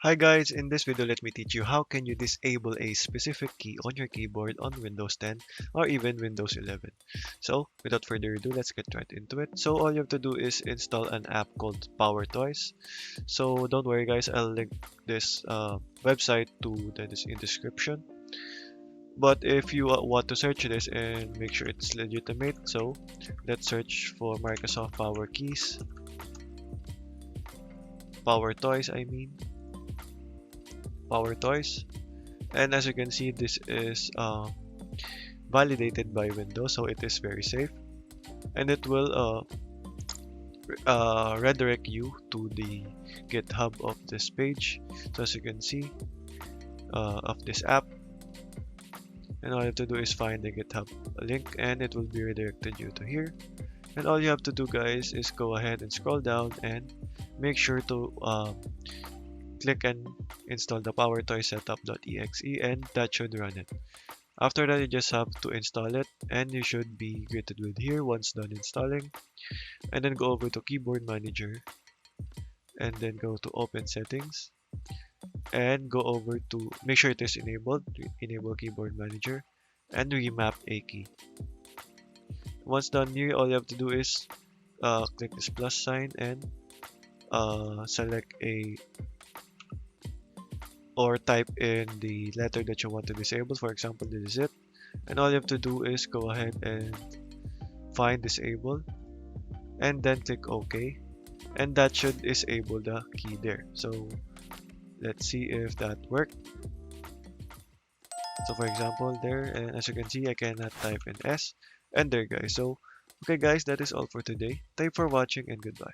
Hi guys, in this video let me teach you how can you disable a specific key on your keyboard on Windows 10 or even Windows 11. So without further ado, let's get right into it. So all you have to do is install an app called PowerToys. So don't worry guys, I'll link this website to the in description. But if you want to search this and make sure it's legitimate, so let's search for Microsoft Power Keys, PowerToys I mean, PowerToys. And as you can see, this is validated by Windows, so it is very safe, and it will redirect you to the GitHub of this page. So as you can see, of this app, and all you have to do is find the GitHub link, and it will be redirected you to here. And all you have to do, guys, is go ahead and scroll down and make sure to click and install the PowerToy setup.exe, and that should run it. After that, you just have to install it, and you should be greeted with here once done installing. And then go over to Keyboard Manager, and then go to Open Settings, and go over to make sure it is enabled, enable Keyboard Manager, and remap a key. Once done here, all you have to do is click this plus sign and select a or type in the letter that you want to disable. For example, this is it. And all you have to do is go ahead and find disable and then click OK, and that should disable the key there. So let's see if that worked. So for example there, and as you can see, I cannot type in S, and there guys. So okay guys, that is all for today. Thank you for watching and goodbye.